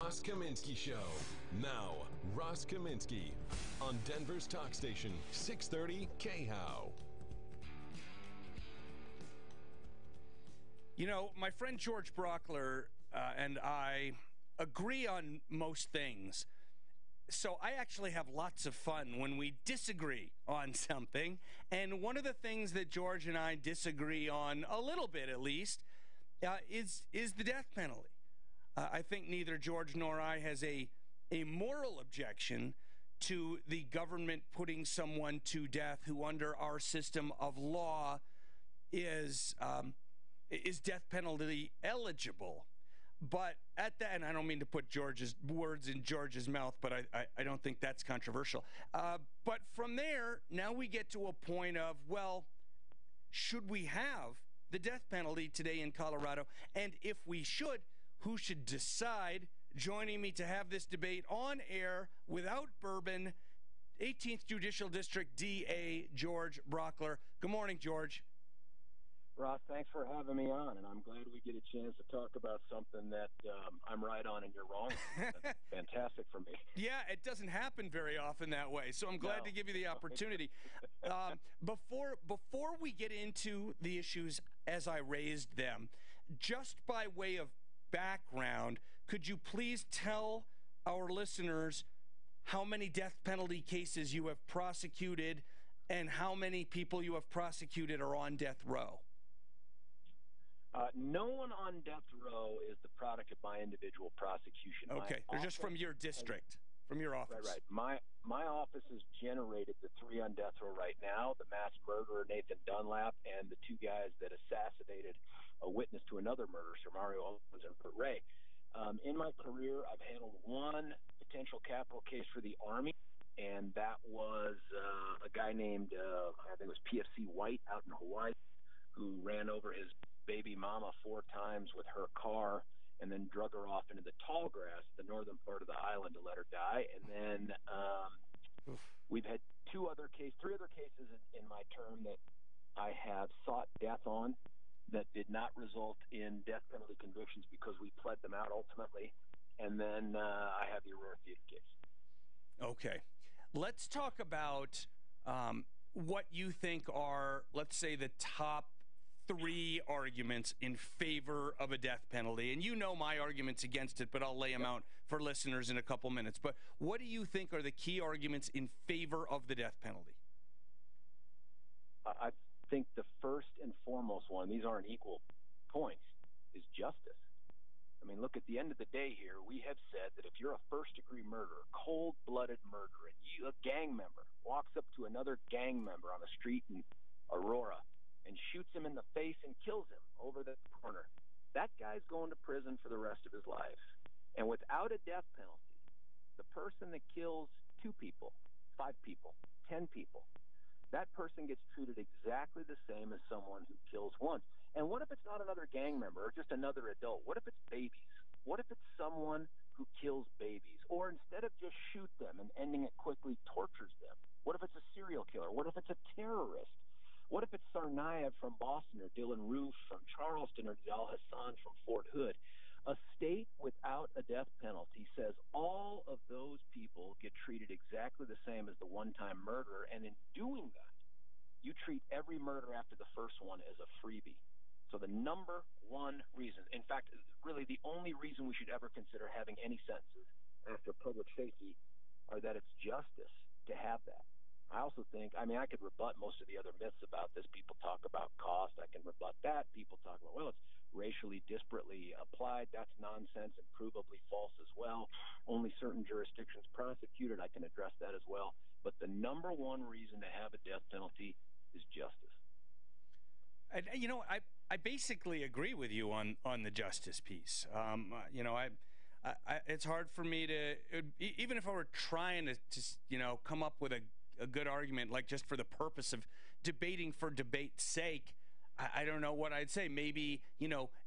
Ross Kaminsky Show. Now, Ross Kaminsky on Denver's talk station, 630 KHOW. You know, my friend George Brauchler and I agree on most things. So I actually have lots of fun when we disagree on something. And one of the things that George and I disagree on, a little bit at least, is the death penalty. I think neither George nor I has a moral objection to the government putting someone to death who, under our system of law, is death penalty eligible. But at that, and I don't mean to put George's words in George's mouth, but I don't think that's controversial. But from there, now we get to a point of, well, should we have the death penalty today in Colorado? And if we should, who should decide? Joining me to have this debate on air without bourbon, 18th Judicial District DA George Brauchler. Good morning, George. Ross, thanks for having me on, and I'm glad we get a chance to talk about something that I'm right on and you're wrong on. That's fantastic for me. Yeah, it doesn't happen very often that way, so I'm glad to give you the opportunity. Before we get into the issues as I raised them, just by way of background, could you please tell our listeners how many death penalty cases you have prosecuted and how many people you have prosecuted are on death row? No one on death row is the product of my individual prosecution. Okay, they're just from your district, from your office. Right. My office has generated the 3 on death row right now, the mass murderer Nathan Dunlap and the 2 guys that assassinated a witness to another murder, Sir Mario Owens and Kurt Ray. In my career, I've handled 1 potential capital case for the Army, and that was a guy named, I think it was PFC White out in Hawaii, who ran over his baby mama 4 times with her car and then drug her off into the tall grass, the northern part of the island, to let her die. And then we've had 3 other cases in my term that I have sought death on that did not result in death penalty convictions because we pled them out ultimately. And then I have the Aurora Theater case. Okay. Let's talk about what you think are, let's say, the top 3 arguments in favor of a death penalty. And you know my arguments against it, but I'll lay them out for listeners in a couple minutes. But what do you think are the key arguments in favor of the death penalty? I think the first and foremost one, these aren't equal points, is justice. I mean, look, at the end of the day here, we have said that if you're a first-degree murderer, cold-blooded murderer, and a gang member walks up to another gang member on the street in Aurora and shoots him in the face and kills him over the corner, that guy's going to prison for the rest of his life. And without a death penalty, the person that kills 2 people, 5 people, 10 people, that person gets treated exactly the same as someone who kills once. And what if it's not another gang member or just another adult? What if it's babies? What if it's someone who kills babies? Or instead of just shoot them and ending it quickly, tortures them? What if it's a serial killer? What if it's a terrorist? What if it's Tsarnaev from Boston or Dylan Roof from Charleston or Zal Hassan from Fort Hood? A state without a death penalty says all of those people get treated exactly the same as the one-time murderer, and in doing that, you treat every murder after the first one as a freebie. So the number one reason, in fact, really the only reason we should ever consider having any sentences after public safety, are that it's justice to have that. I also think, I could rebut most of the other myths about this. People talk about cost. I can rebut that. People talk about, well, it's racially disparately applied. That's nonsense and provably false as well. Only certain jurisdictions prosecute it. I can address that as well. But the number one reason to have a death penalty is justice. And, I basically agree with you on the justice piece. It's hard for me to, even if I were trying to come up with a good argument, like just for the purpose of debating for debate's sake, I don't know what I'd say. Maybe,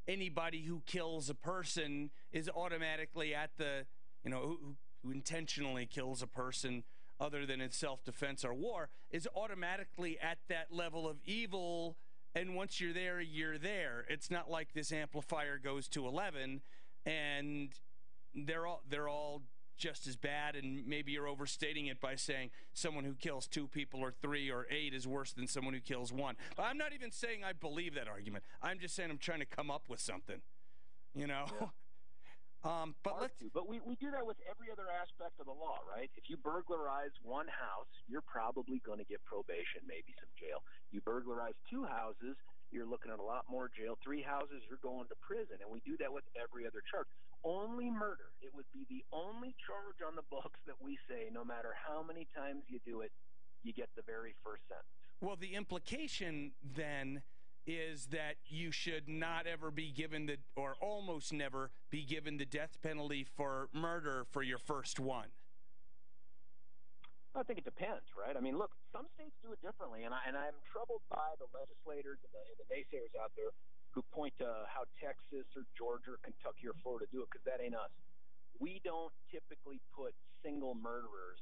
anybody who kills a person is automatically at the, who intentionally kills a person other than in self-defense or war, is automatically at that level of evil. And once you're there, you're there. It's not like this amplifier goes to 11 and they're all just as bad, and maybe you're overstating it by saying someone who kills 2 people or 3 or 8 is worse than someone who kills 1. I'm not even saying I believe that argument. I'm just saying I'm trying to come up with something, Yeah. But we do that with every other aspect of the law, right? If you burglarize 1 house, you're probably going to get probation, maybe some jail. You burglarize 2 houses, you're looking at a lot more jail. 3 houses, you're going to prison. And we do that with every other charge. Only murder. It would be the only charge on the books that we say, no matter how many times you do it, you get the very first sentence. Well, the implication then is that you should not ever be given or almost never be given the death penalty for murder for your first one. I think it depends, right? I mean, look, some states do it differently, and I'm troubled by the legislators and the naysayers out there who point to how Texas or Georgia or Kentucky or Florida do it, because that ain't us. We don't typically put single murderers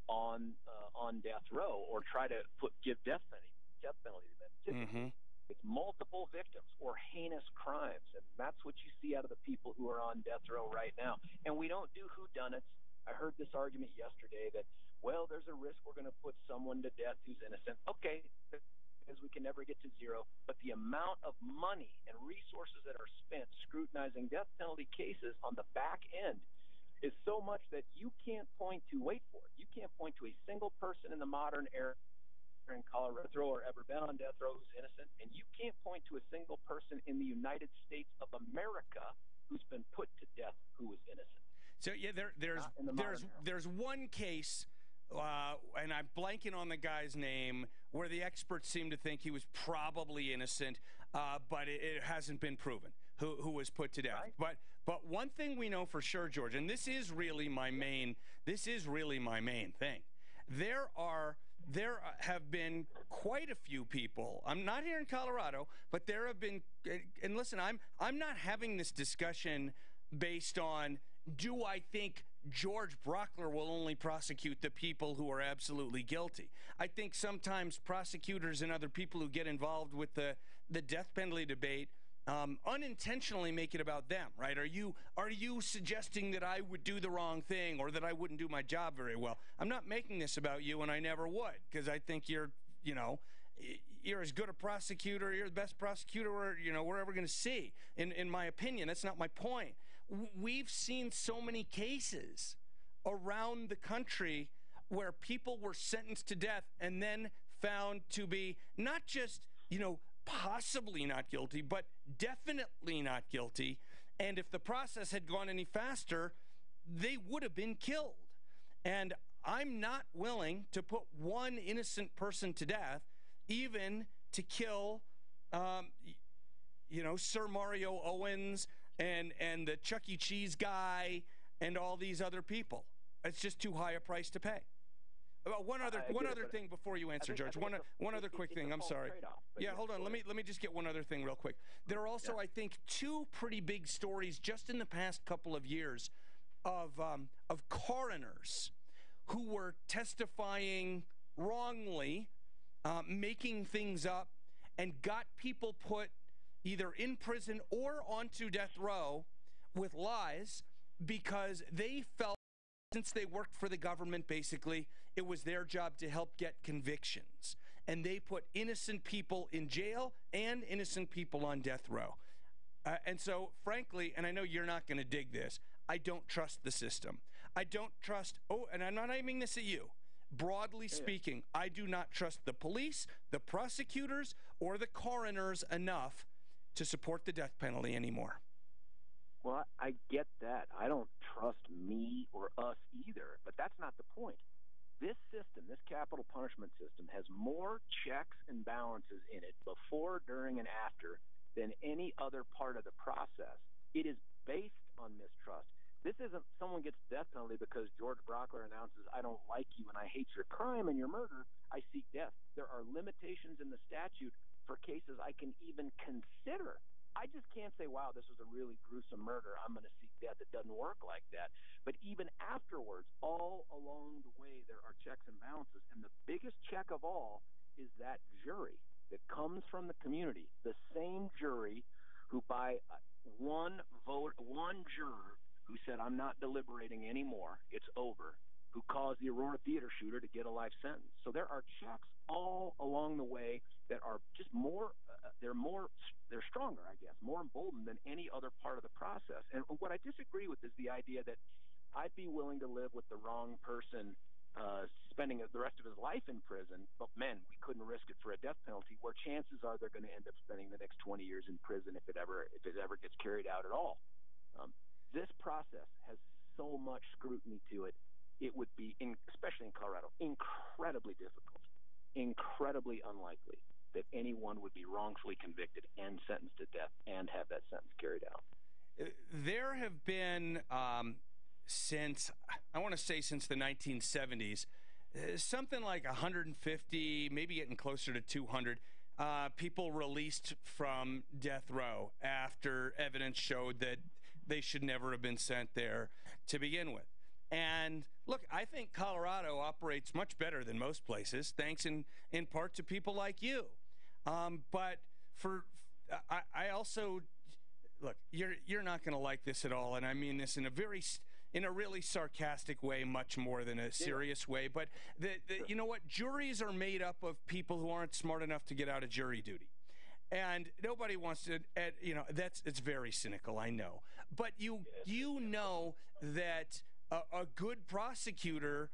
on death row or try to give death penalty to them. Typically, it's multiple victims or heinous crimes, and that's what you see out of the people who are on death row right now. And we don't do whodunits. I heard this argument yesterday that, well, there's a risk we're going to put someone to death who's innocent. Okay, because we can never get to 0, but the amount of money and resources that are spent scrutinizing death penalty cases on the back end is so much that you can't point to, wait for it, you can't point to a single person in the modern era in Colorado or ever been on death row who's innocent, and you can't point to a single person in the United States of America who's been put to death who was innocent. So yeah, there's one case, and I'm blanking on the guy's name, where the experts seem to think he was probably innocent, but it hasn't been proven who was put to death. Right. But one thing we know for sure, George, and this is really my main thing. There have been quite a few people. I'm not here in Colorado, but there have been. And listen, I'm not having this discussion based on, do I think George Brauchler will only prosecute the people who are absolutely guilty? I think sometimes prosecutors and other people who get involved with the death penalty debate unintentionally make it about them, right? Are you suggesting that I would do the wrong thing or that I wouldn't do my job very well? I'm not making this about you, and I never would, because I think you're as good a prosecutor, you're the best prosecutor we're ever going to see. In my opinion, that's not my point. We've seen so many cases around the country where people were sentenced to death and then found to be not just, possibly not guilty, but definitely not guilty. And if the process had gone any faster, they would have been killed. And I'm not willing to put one innocent person to death, even to kill, Sir Mario Owens and the Chuck E. Cheese guy and all these other people. It's just too high a price to pay. One other thing before you answer, George. One other quick thing. I'm sorry. Yeah, hold on. Let me just get one other thing real quick. There are also, I think, 2 pretty big stories just in the past couple of years of coroners who were testifying wrongly, making things up, and got people put either in prison or onto death row with lies because they felt, since they worked for the government, basically, it was their job to help get convictions. And they put innocent people in jail and innocent people on death row. And so, frankly, and I know you're not going to dig this, I don't trust the system. I don't trust, and I'm not aiming this at you. Broadly speaking, I do not trust the police, the prosecutors, or the coroners enough to support the death penalty anymore. Well, I get that. I don't trust me or us either, but that's not the point. This system, this capital punishment system, has more checks and balances in it before, during, and after than any other part of the process. It is based on mistrust. This isn't someone gets death penalty because George Brauchler announces, I don't like you and I hate your crime and your murder, I seek death. There are limitations in the statute for cases I can even consider. I just can't say, wow, this was a really gruesome murder, I'm going to seek death. It doesn't work like that. But even afterwards, all along the way, there are checks and balances. And the biggest check of all is that jury that comes from the community, the same jury who by one vote, one juror who said, I'm not deliberating anymore, it's over, who caused the Aurora Theater shooter to get a life sentence. So there are checks all along the way that are just they're stronger, I guess, more emboldened than any other part of the process. And what I disagree with is the idea that I'd be willing to live with the wrong person spending the rest of his life in prison, but men, we couldn't risk it for a death penalty, where chances are they're going to end up spending the next 20 years in prison if it ever gets carried out at all. This process has so much scrutiny to it. It would be, especially in Colorado, incredibly difficult, incredibly unlikely that anyone would be wrongfully convicted and sentenced to death and have that sentence carried out. There have been, since the 1970s, something like 150, maybe getting closer to 200 people released from death row after evidence showed that they should never have been sent there to begin with. And look, I think Colorado operates much better than most places, thanks in part to people like you. But I also, look, you're not going to like this at all, and I mean this in a really sarcastic way, much more than a serious way. But you know what? Juries are made up of people who aren't smart enough to get out of jury duty. And nobody wants to, it's very cynical, I know. But you know that a good prosecutor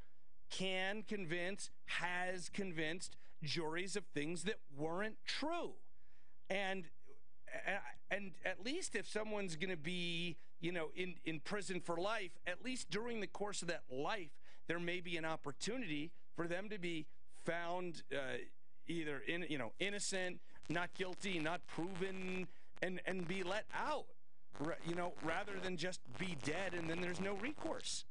has convinced juries of things that weren't true. And at least if someone's going to be, in prison for life, at least during the course of that life, there may be an opportunity for them to be found either innocent, not guilty, not proven, and be let out, rather than just be dead and then there's no recourse.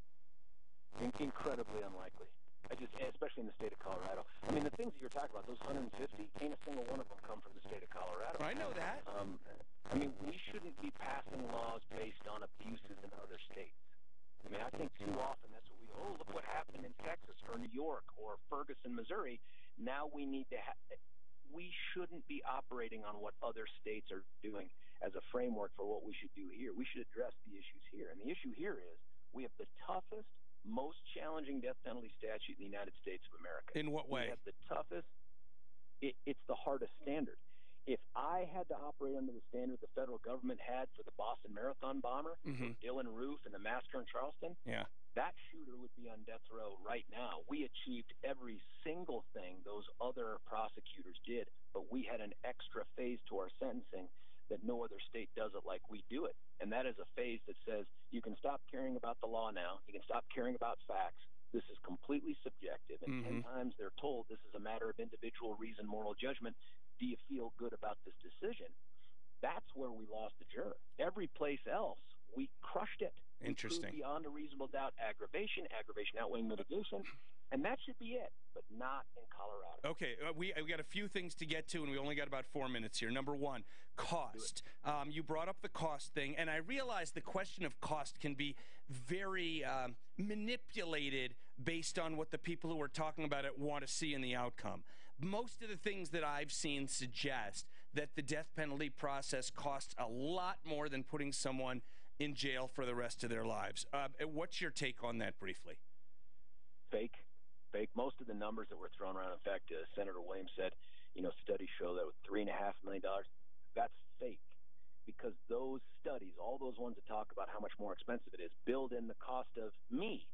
Incredibly unlikely. Especially in the state of Colorado. I mean, the things that you're talking about, those 150, ain't a single one of them come from the state of Colorado. I know that. I mean, we shouldn't be passing laws based on abuses in other states. I mean, I think too often that's what look what happened in Texas or New York or Ferguson, Missouri. Now we need to we shouldn't be operating on what other states are doing as a framework for what we should do here. We should address the issues here. And the issue here is we have the toughest, most challenging death penalty statute in the United States of America. In what way? We have the toughest. It's the hardest standard. If I had to operate under the standard the federal government had for the Boston Marathon bomber, Dylan Roof, and the massacre in Charleston, that shooter would be on death row right now. We achieved every single thing those other prosecutors did, but we had an extra phase to our sentencing that no other state does it like we do it. And that is a phase that says you can stop caring about the law now. You can stop caring about facts. This is completely subjective. And 10 times they're told this is a matter of individual reason, moral judgment. Do you feel good about this decision? That's where we lost the juror. Every place else, we crushed it. Interesting. We proved beyond a reasonable doubt aggravation outweighing mitigation. And that should be it, but not in Colorado. Okay, we got a few things to get to, and we only got about 4 minutes here. Number one, cost. You brought up the cost thing, and I realize the question of cost can be very manipulated based on what the people who are talking about it want to see in the outcome. Most of the things that I've seen suggest that the death penalty process costs a lot more than putting someone in jail for the rest of their lives. What's your take on that briefly? Fake. Most of the numbers that were thrown around, in fact, Senator Williams said, studies show that with $3.5 million, that's fake. Because those studies, all those ones that talk about how much more expensive it is, build in the cost of me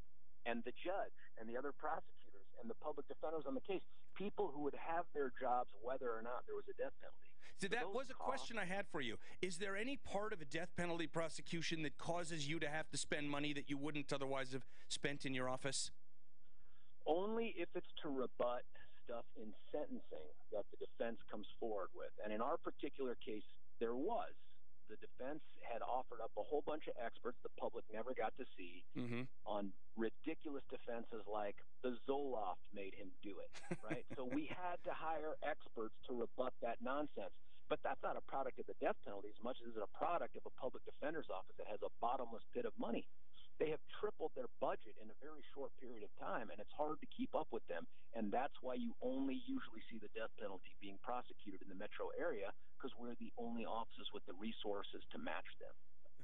and the judge and the other prosecutors and the public defenders on the case, people who would have their jobs whether or not there was a death penalty. So that was a question I had for you. Is there any part of a death penalty prosecution that causes you to have to spend money that you wouldn't otherwise have spent in your office? Only if it's to rebut stuff in sentencing that the defense comes forward with. And in our particular case, there was. The defense had offered up a whole bunch of experts the public never got to see on ridiculous defenses like the Zoloft made him do it, right? So we had to hire experts to rebut that nonsense. But that's not a product of the death penalty as much as it's a product of a public defender's office that has a bottomless pit of money. They have tripled their budget in a very short period of time, and it's hard to keep up with them. And that's why you only usually see the death penalty being prosecuted in the metro area, because we're the only offices with the resources to match them.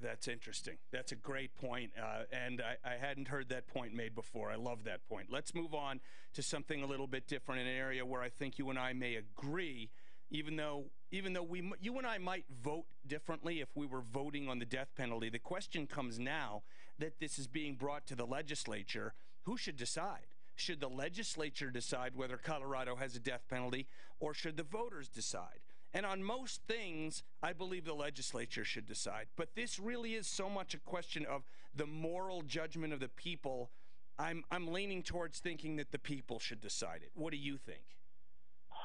That's interesting. That's a great point, and I hadn't heard that point made before. I love that point. Let's move on to something a little bit different, in an area where I think you and I may agree, even though you and I might vote differently if we were voting on the death penalty. The question comes now that this is being brought to the legislature. Who should decide? Should the legislature decide whether Colorado has a death penalty, or should the voters decide? And on most things, I believe the legislature should decide. But this really is so much a question of the moral judgment of the people. I'm leaning towards thinking that the people should decide it. What do you think?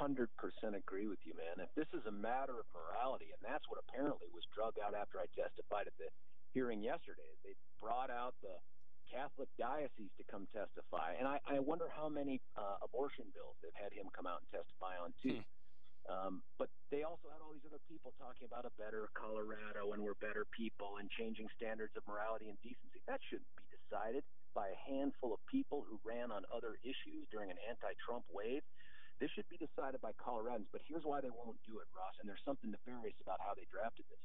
100% agree with you, man. If this is a matter of morality, and that's what apparently was drug out after I testified at the hearing yesterday, they brought out the Catholic diocese to come testify. And I wonder how many abortion bills they've had him come out and testify on, too. But they also had all these other people talking about a better Colorado and we're better people and changing standards of morality and decency. That shouldn't be decided by a handful of people who ran on other issues during an anti-Trump wave. This should be decided by Coloradans. But here's why they won't do it, Ross, and there's something nefarious about how they drafted this.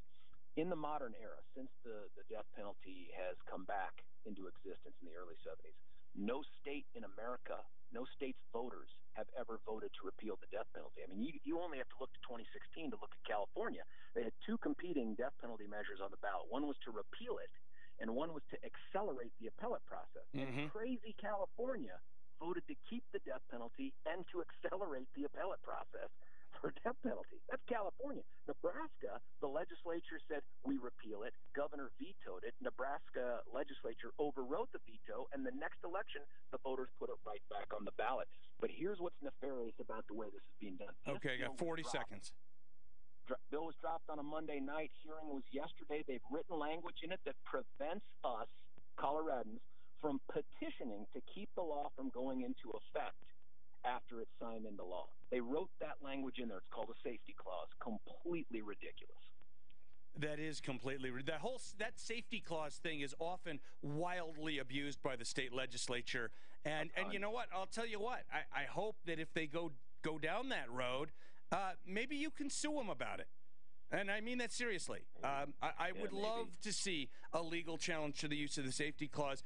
In the modern era, since the death penalty has come back into existence in the early 70s, no state in America, no state's voters have ever voted to repeal the death penalty. I mean, you only have to look to 2016 to look at California. They had two competing death penalty measures on the ballot. One was to repeal it, and one was to accelerate the appellate process. And crazy California voted to keep the death penalty and to accelerate the appellate process for death penalty. That's California. Nebraska, the legislature said, we repeal it. Governor vetoed it. Nebraska legislature overrode the veto, and the next election, the voters put it right back on the ballot. But here's what's nefarious about the way this is being done. Okay, I got 40 seconds. Bill was dropped on a Monday night. Hearing was yesterday. They've written language in it that prevents us, Coloradans, from petitioning to keep the law from going into effect after it's signed into law. They wrote that language in there. It's called a safety clause. Completely ridiculous. That is completely that safety clause thing is often wildly abused by the state legislature. And you know what? I'll tell you what. I hope that if they go down that road, maybe you can sue them about it. And I mean that seriously. I would love to see a legal challenge to the use of the safety clause.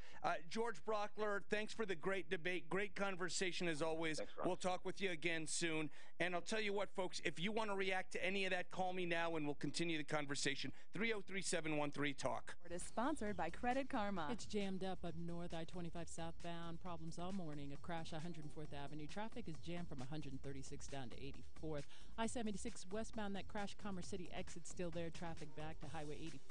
George Brauchler, thanks for the great debate. Great conversation as always. Thanks, we'll talk with you again soon. And I'll tell you what, folks, if you want to react to any of that, call me now and we'll continue the conversation. 303-713-TALK. It is sponsored by Credit Karma. It's jammed up north I-25 southbound. Problems all morning. A crash 104th Avenue. Traffic is jammed from 136 down to 84th. I-76 westbound, that crash Commerce City exit still there. Traffic back to Highway 84.